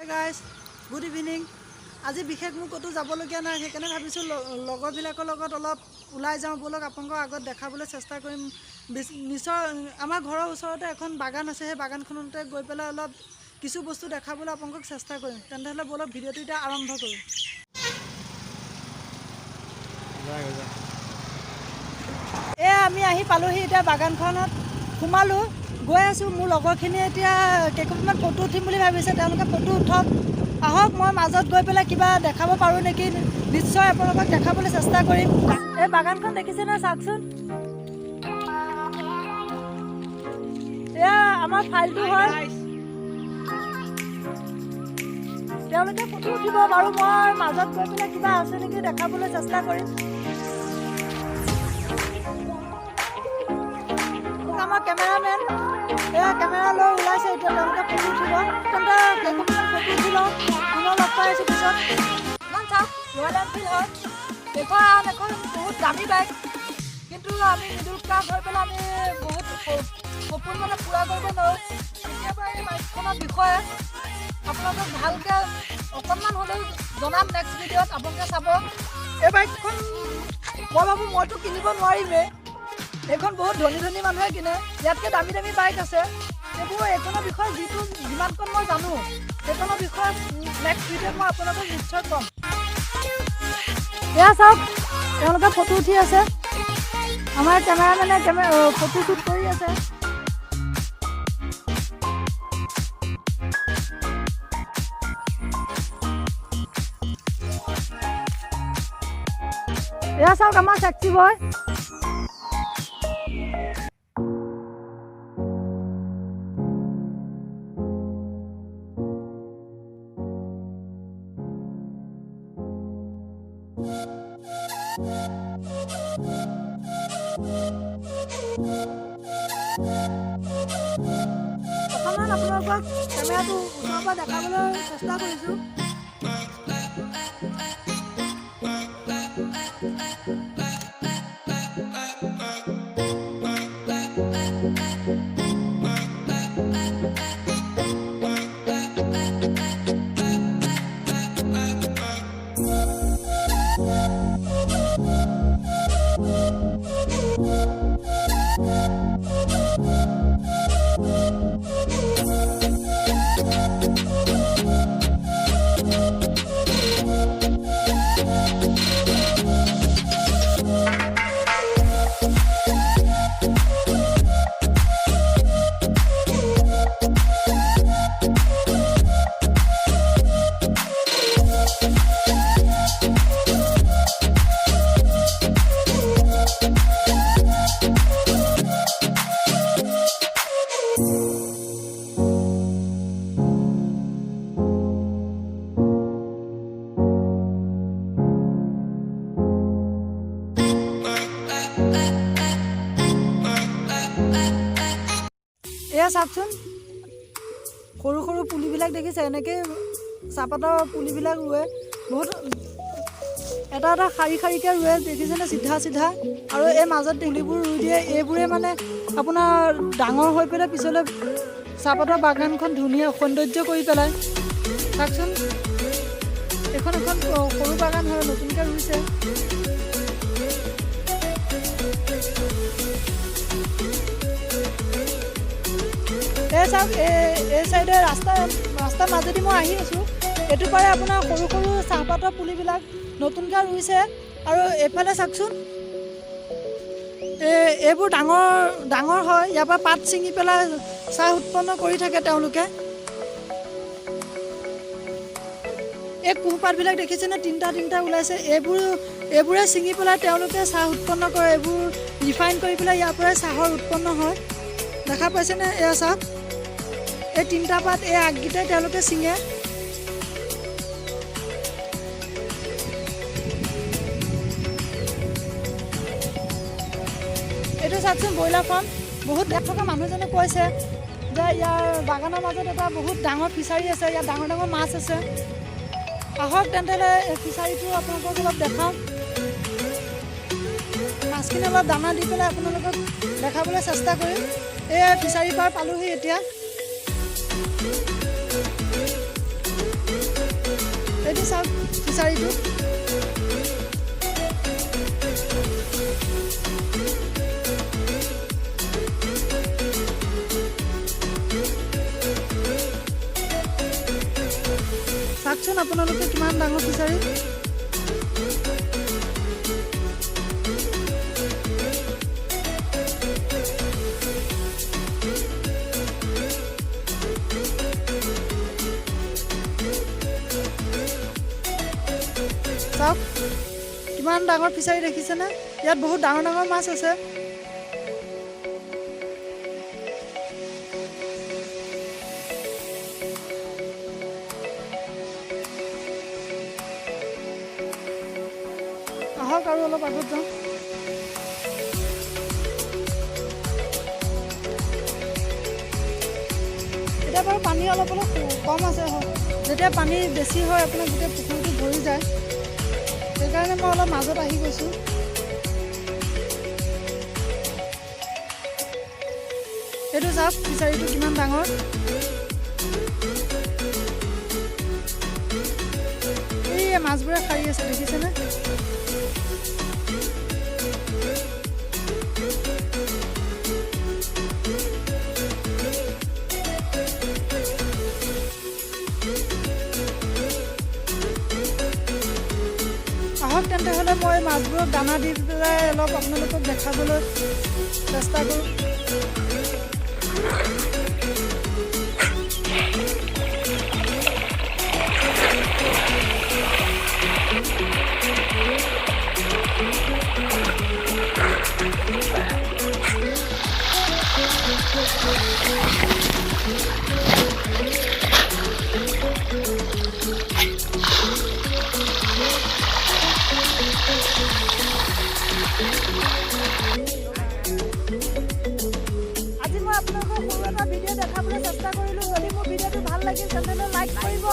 Guys good evening. আজি বিশেষ মোৰ ক'তো যাবলগীয়া নাই, সেইকাৰণে ভাবিছোঁ লগৰবিলাকৰ লগত অলপ ওলাই যাওঁ ব'লক, আপোনালোকৰ আগত দেখাবলৈ চেষ্টা কৰিম। আমাৰ ঘৰৰ ওচৰতে এখন বাগান আছে, সেই বাগানখনতে গৈ পেলাই অলপ কিছু বস্তু দেখাবলৈ আপোনালোকক চেষ্টা কৰিম। তেনেহ'লে ব'লক ভিডিঅ'টো এতিয়া আৰম্ভ কৰোঁ। আমি আহি পালোহি, এতিয়া বাগানখনত সোমালোঁ, গৈ আছোঁ। মোৰ লগৰখিনিয়ে এতিয়া কেইখনমান ফটো উঠিম বুলি ভাবিছে, তেওঁলোকে ফটো উঠক। আহক, মই মাজত গৈ পেলাই কিবা দেখাব পাৰোঁ নেকি, নিশ্চয় আপোনালোকক দেখাবলৈ চেষ্টা কৰিম। এই বাগানখন দেখিছে নহয়, চাওকচোন। এয়া আমাৰ ফাইলটো হয়, তেওঁলোকে ফটো উঠিব বাৰু। মই মাজত গৈ পেলাই কিবা আছে নেকি দেখাবলৈ চেষ্টা কৰিম। আমাৰ কেমেৰামেন কেমেৰা লৈ ওলাইছে, এতিয়া তেওঁলোকে ফটো উঠিব। তেন্তে কেইখনমান ফটো উঠি লওঁ, পুনৰ লগ পাই আছোঁ পিছত। ইমান চাওক, ৰয়েল এনফিল্ড হয়। এখন বহুত দামী বাইক, কিন্তু আমি মিডল ক্লাছ হৈ পেলাই আমি বহুত সপোন মানে পূৰা কৰিব নোৱাৰোঁ। কেতিয়াবা এই বাইকখনৰ বিষয়ে আপোনালোকক ভালকৈ অকণমান হ'লেও জনাম নেক্সট ভিডিঅ'ত, আপোনালোকে চাব। এই বাইকখন মই ভাবোঁ মইতো কিনিব নোৱাৰিমেই, এইখন বহুত ধনী ধনী মানুহে কিনে, ইয়াতকৈ দামী দামী বাইক আছে। এইখনৰ বিষয়ে যিমানকণ মই জানো, সেইখনৰ বিষয়ে নেক্সট ভিডিঅ'ত মই আপোনালোকক নিশ্চয় ক'ম। এয়া চাওক, তেওঁলোকে ফটো উঠি আছে, আমাৰ কেমেৰামেনে ফটো শ্বুট কৰি আছে। এয়া চাওক আমাৰ টেক্সি বয়। অকণমান আপোনালোকক কেমেৰাটো ওচৰৰ পৰা দেখাবলৈ চেষ্টা কৰিছোঁ। এয়া চাওকচোন, সৰু সৰু পুলিবিলাক দেখিছে, এনেকৈ চাহপাতৰ পুলিবিলাক ৰুৱে, বহুত এটা এটা শাৰী শাৰীকৈ ৰুৱে, দেখিছেনে, চিধা চিধা। আৰু এই মাজত পুলিবোৰ ৰুই দিয়ে, এইবোৰে মানে আপোনাৰ ডাঙৰ হৈ পেলাই পিছলৈ চাহপাতৰ বাগানখন ধুনীয়া সৌন্দৰ্য কৰি পেলায়। চাওকচোন, এখন সৰু বাগান হয়, নতুনকৈ ৰুইছে। এই চাওক, এই চাইডে ৰাস্তাৰ মাজেদি মই আহি আছোঁ। এইটো পাৰে আপোনাৰ সৰু সৰু চাহপাতৰ পুলিবিলাক নতুনকৈ ৰুইছে। আৰু এইফালে চাওকচোন, এইবোৰ ডাঙৰ হয়, ইয়াৰ পৰা পাত ছিঙি পেলাই চাহ উৎপন্ন কৰি থাকে তেওঁলোকে। এই কুঁহপাতবিলাক দেখিছেনে, তিনিটা ওলাইছে, এইবোৰে ছিঙি পেলাই তেওঁলোকে চাহ উৎপন্ন কৰে। এইবোৰ ৰিফাইন কৰি পেলাই ইয়াৰ পৰাই চাহৰ উৎপন্ন হয়, দেখা পাইছেনে। এয়া চাওক, এই তিনিটা পাত এই আগকেইটাই তেওঁলোকে ছিঙে। এইটো চাওকচোন, ব্ৰইলাৰ ফাৰ্ম। বহুত দেখ থকা মানুহজনে কৈছে যে ইয়াৰ বাগানৰ মাজত এটা বহুত ডাঙৰ ফিচাৰী আছে, ইয়াত ডাঙৰ ডাঙৰ মাছ আছে। আহক তেন্তে ফিচাৰীটো আপোনালোকক অলপ দেখাওঁ। মাছখিনি অলপ দানা দি পেলাই আপোনালোকক দেখাবলৈ চেষ্টা কৰিম। এই ফিচাৰী পাৰ পালোহি এতিয়া। এইটো চাওক ফিচাৰীটো চাওকচোন আপোনালোকে কিমান ডাঙৰ ফিচাৰী চাওক কিমান ডাঙৰ ফিচাৰী দেখিছেনে ইয়াত বহুত ডাঙৰ ডাঙৰ মাছ আছে আহক আৰু অলপ আগত যাওঁ এতিয়া বাৰু পানী অলপ অলপ কম আছে যেতিয়া পানী বেছি হয় আপোনাৰ গোটেই পুখুৰীটো ভৰি যায় সেইকাৰণে মই অলপ মাজত আহি গৈছোঁ এইটো চাওক ফিচাৰীটো কিমান ডাঙৰ এই মাছবোৰে খাই আছে দেখিছেনে আহক তেন্তে হ'লে মই মাছবোৰক দানা দি পেলাই অলপ আপোনালোকক দেখাবলৈ চেষ্টা কৰোঁ আজি মই আপোনালোকক সৰু এটা ভিডিঅ' দেখাবলৈ চেষ্টা কৰিলোঁ যদি মোৰ ভিডিঅ'টো ভাল লাগিল তেন্তে লাইক কৰিব